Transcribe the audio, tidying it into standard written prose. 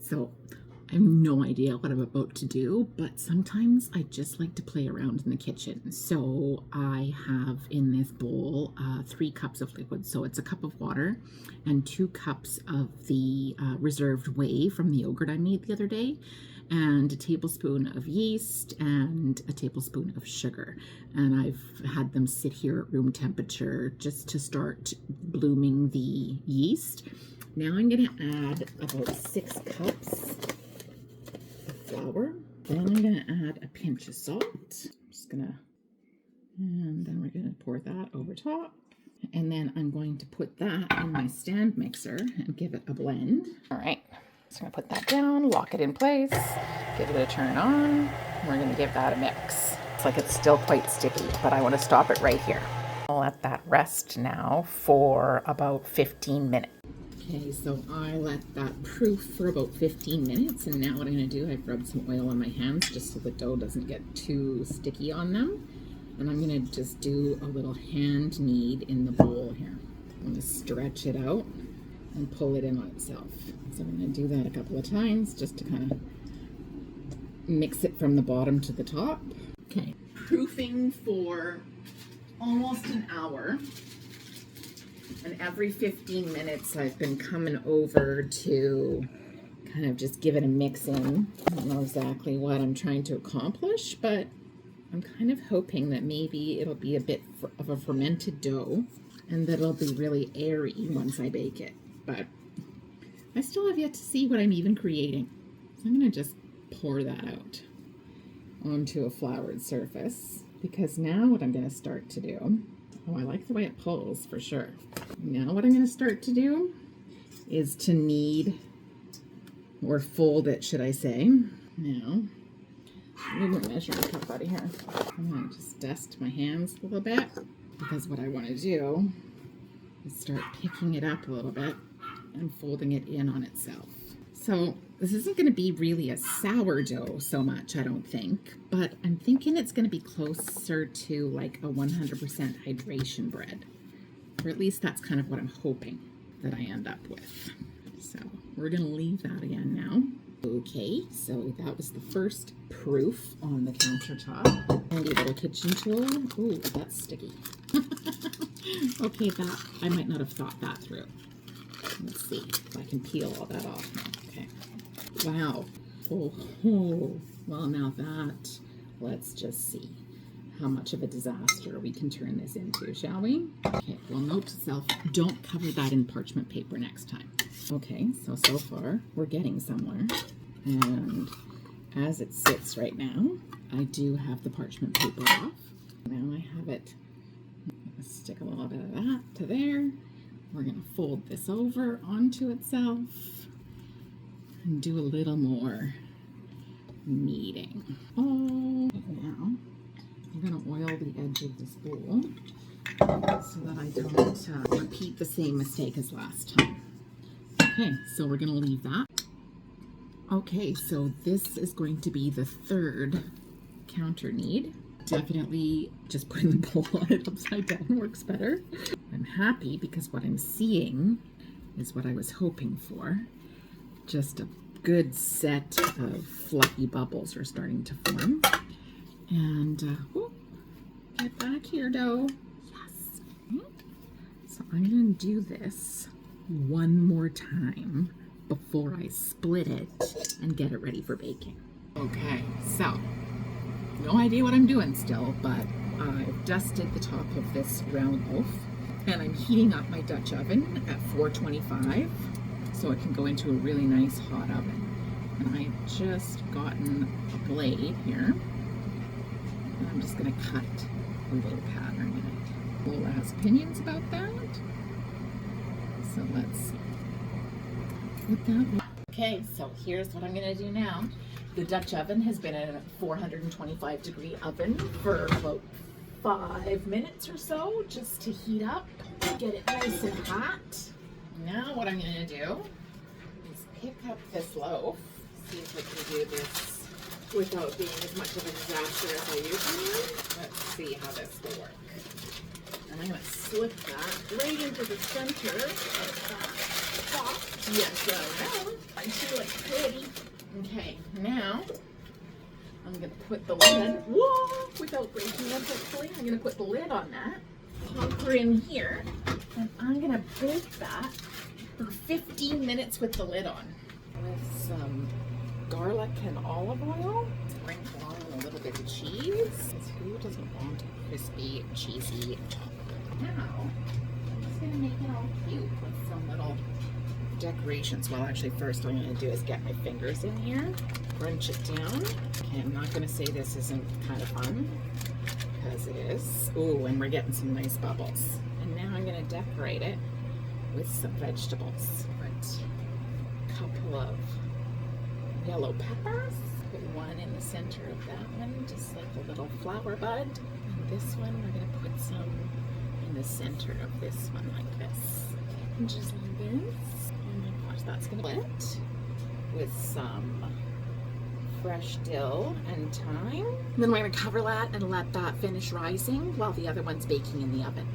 So I have no idea what I'm about to do, but sometimes I just like to play around in the kitchen. So I have in this bowl 3 cups of liquid. So it's a cup of water and 2 cups of the reserved whey from the yogurt I made the other day, and a tablespoon of yeast and a tablespoon of sugar. And I've had them sit here at room temperature just to start blooming the yeast. Now I'm going to add about 6 cups of flour. Then I'm going to add a pinch of salt. I'm just going to, and then we're going to pour that over top. And then I'm going to put that in my stand mixer and give it a blend. All right, so I'm going to put that down, lock it in place, give it a turn on. We're going to give that a mix. It's like it's still quite sticky, but I want to stop it right here. I'll let that rest now for about 15 minutes. Okay, so I let that proof for about 15 minutes, and now what I'm going to do, I've rubbed some oil on my hands just so the dough doesn't get too sticky on them. And I'm going to just do a little hand knead in the bowl here. I'm going to stretch it out and pull it in on itself. So I'm going to do that a couple of times just to kind of mix it from the bottom to the top. Okay, proofing for almost an hour. And every 15 minutes I've been coming over to kind of just give it a mix in. I don't know exactly what I'm trying to accomplish, but I'm kind of hoping that maybe it'll be a bit of a fermented dough and that it'll be really airy once I bake it. But I still have yet to see what I'm even creating. So I'm going to just pour that out onto a floured surface, because now what I'm going to start to do, oh, I like the way it pulls for sure. Now what I'm going to start to do is to knead, or fold it, should I say. Now, move my measuring cup out of here. I'm going to just dust my hands a little bit, because what I want to do is start picking it up a little bit and folding it in on itself. So this isn't going to be really a sourdough so much, I don't think, but I'm thinking it's going to be closer to like a 100% hydration bread, or at least that's kind of what I'm hoping that I end up with. So we're going to leave that again now. Okay, so that was the first proof on the countertop. Handy little kitchen tool. Ooh, that's sticky. Okay, that I might not have thought that through. Let's see if I can peel all that off now. Okay. Wow. Oh, well, now that, let's just see how much of a disaster we can turn this into, shall we? Okay, well, note to self, don't cover that in parchment paper next time. Okay, so far we're getting somewhere. And as it sits right now, I do have the parchment paper off. Now I have it, let's stick a little bit of that to there. We're going to fold this over onto itself and do a little more kneading. Oh, now I'm going to oil the edge of this bowl so that I don't repeat the same mistake as last time. Okay, so we're going to leave that. Okay, so this is going to be the third counter knead. Definitely just putting the bowl on it upside down works better. I'm happy because what I'm seeing is what I was hoping for. Just a good set of fluffy bubbles are starting to form. And, get back here, dough. Yes. So I'm going to do this one more time before I split it and get it ready for baking. Okay, so no idea what I'm doing still, but I've dusted the top of this round loaf and I'm heating up my Dutch oven at 425 so it can go into a really nice hot oven. And I've just gotten a blade here and I'm just going to cut a little pattern in it. Lola has opinions about that, so let's see what that. Okay, so here's what I'm going to do now. The Dutch oven has been in a 425 degree oven for about 5 minutes or so, just to heat up, get it nice and hot. Now what I'm going to do is pick up this loaf, see if I can do this without being as much of a disaster as I usually do. Let's see how this will work. And I'm going to slip that right into the center of that top. Yes, crunchy, look pretty. Okay, now I'm gonna put the lid, whoa, without breaking it hopefully, I'm gonna put the lid on that, pop her in here, and I'm gonna bake that for 15 minutes with the lid on. With some garlic and olive oil, sprinkle on a little bit of cheese. Who doesn't want crispy, cheesy chocolate? Now, I'm just gonna make it all cute with some little decorations. Well, actually, first what I'm going to do is get my fingers in here, crunch it down. Okay, I'm not going to say this isn't kind of fun, because it is. Ooh, and we're getting some nice bubbles. And now I'm going to decorate it with some vegetables. Put a couple of yellow peppers. Put one in the center of that one, just like a little flower bud. And this one, we're going to put some in the center of this one like this. And just like this. Oh my gosh, that's gonna split with some fresh dill and thyme. Then we're gonna cover that and let that finish rising while the other one's baking in the oven.